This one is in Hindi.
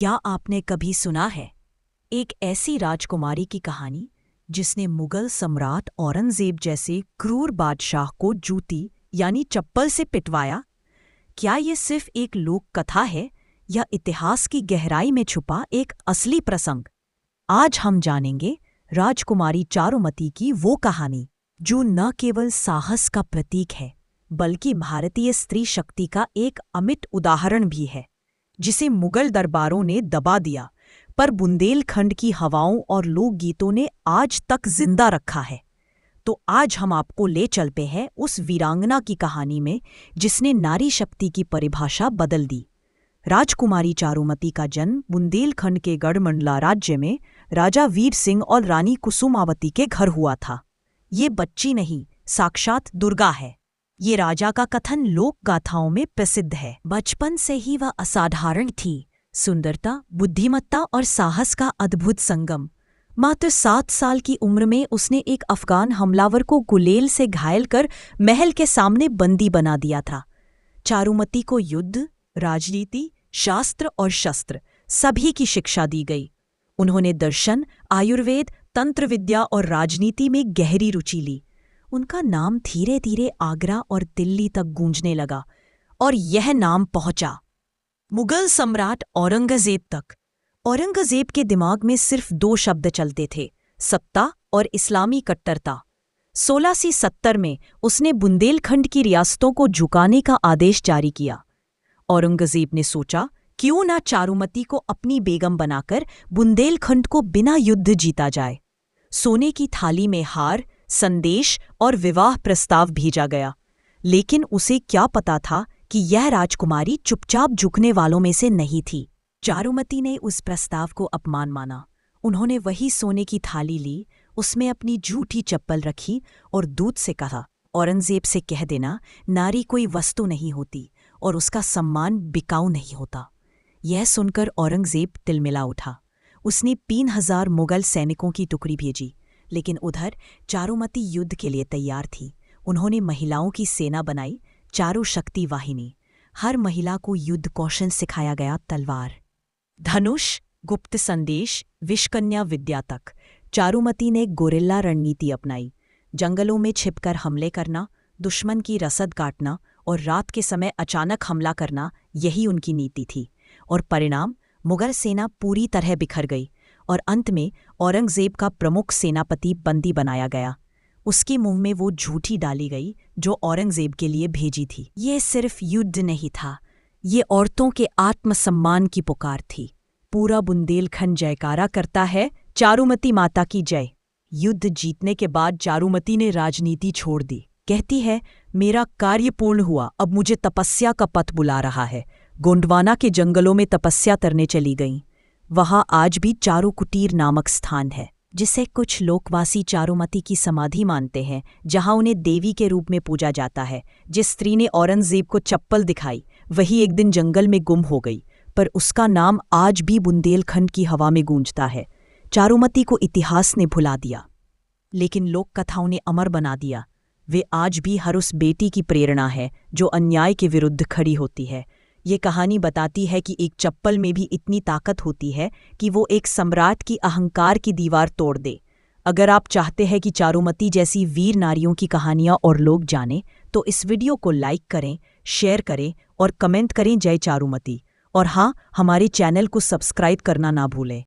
क्या आपने कभी सुना है एक ऐसी राजकुमारी की कहानी जिसने मुगल सम्राट औरंगजेब जैसे क्रूर बादशाह को जूती यानी चप्पल से पिटवाया? क्या ये सिर्फ एक लोक कथा है या इतिहास की गहराई में छुपा एक असली प्रसंग? आज हम जानेंगे राजकुमारी चारुमती की वो कहानी जो न केवल साहस का प्रतीक है बल्कि भारतीय स्त्री शक्ति का एक अमिट उदाहरण भी है, जिसे मुगल दरबारों ने दबा दिया पर बुंदेलखंड की हवाओं और लोकगीतों ने आज तक जिंदा रखा है। तो आज हम आपको ले चलते हैं उस वीरांगना की कहानी में जिसने नारी शक्ति की परिभाषा बदल दी। राजकुमारी चारुमती का जन्म बुंदेलखंड के गढ़मंडला राज्य में राजा वीर सिंह और रानी कुसुमावती के घर हुआ था। ये बच्ची नहीं, साक्षात दुर्गा है। ये राजा का कथन लोक गाथाओं में प्रसिद्ध है। बचपन से ही वह असाधारण थी, सुंदरता, बुद्धिमत्ता और साहस का अद्भुत संगम। मात्र 7 साल की उम्र में उसने एक अफगान हमलावर को गुलेल से घायल कर महल के सामने बंदी बना दिया था। चारुमती को युद्ध, राजनीति, शास्त्र और शस्त्र सभी की शिक्षा दी गई। उन्होंने दर्शन, आयुर्वेद, तंत्र विद्या और राजनीति में गहरी रुचि ली। उनका नाम धीरे धीरे आगरा और दिल्ली तक गूंजने लगा और यह नाम पहुंचा मुगल सम्राट औरंगजेब तक। औरंगजेब के दिमाग में सिर्फ 2 शब्द चलते थे, सत्ता और इस्लामी कट्टरता। 1670 में उसने बुंदेलखंड की रियासतों को झुकाने का आदेश जारी किया। औरंगजेब ने सोचा, क्यों ना चारुमती को अपनी बेगम बनाकर बुंदेलखंड को बिना युद्ध जीता जाए। सोने की थाली में हार, संदेश और विवाह प्रस्ताव भेजा गया, लेकिन उसे क्या पता था कि यह राजकुमारी चुपचाप झुकने वालों में से नहीं थी। चारुमती ने उस प्रस्ताव को अपमान माना। उन्होंने वही सोने की थाली ली, उसमें अपनी झूठी चप्पल रखी और दूत से कहा, औरंगजेब से कह देना नारी कोई वस्तु नहीं होती और उसका सम्मान बिकाऊ नहीं होता। यह सुनकर औरंगजेब तिलमिला उठा। उसने 3000 मुगल सैनिकों की टुकड़ी भेजी, लेकिन उधर चारुमती युद्ध के लिए तैयार थी। उन्होंने महिलाओं की सेना बनाई, चारु शक्ति वाहिनी। हर महिला को युद्ध कौशल सिखाया गया, तलवार, धनुष, गुप्त संदेश, विषकन्या विद्या तक। चारुमती ने गोरिल्ला रणनीति अपनाई। जंगलों में छिपकर हमले करना, दुश्मन की रसद काटना और रात के समय अचानक हमला करना, यही उनकी नीति थी। और परिणाम, मुगल सेना पूरी तरह बिखर गई और अंत में औरंगजेब का प्रमुख सेनापति बंदी बनाया गया। उसके मुंह में वो झूठी डाली गई जो औरंगजेब के लिए भेजी थी। ये सिर्फ युद्ध नहीं था, ये औरतों के आत्मसम्मान की पुकार थी। पूरा बुंदेलखंड जयकारा करता है, चारुमती माता की जय। युद्ध जीतने के बाद चारुमती ने राजनीति छोड़ दी। कहती है, मेरा कार्य पूर्ण हुआ, अब मुझे तपस्या का पथ बुला रहा है। गोंडवाना के जंगलों में तपस्या करने चली गईं। वहां आज भी चारु कुटीर नामक स्थान है, जिसे कुछ लोकवासी चारुमती की समाधि मानते हैं, जहां उन्हें देवी के रूप में पूजा जाता है। जिस स्त्री ने औरंगजेब को चप्पल दिखाई, वही एक दिन जंगल में गुम हो गई, पर उसका नाम आज भी बुंदेलखंड की हवा में गूंजता है। चारुमती को इतिहास ने भुला दिया, लेकिन लोक कथाओं ने अमर बना दिया। वे आज भी हर उस बेटी की प्रेरणा है जो अन्याय के विरुद्ध खड़ी होती है। ये कहानी बताती है कि एक चप्पल में भी इतनी ताकत होती है कि वो एक सम्राट की अहंकार की दीवार तोड़ दे। अगर आप चाहते हैं कि चारुमती जैसी वीर नारियों की कहानियां और लोग जानें, तो इस वीडियो को लाइक करें, शेयर करें और कमेंट करें जय चारुमती। और हाँ, हमारे चैनल को सब्सक्राइब करना ना भूलें।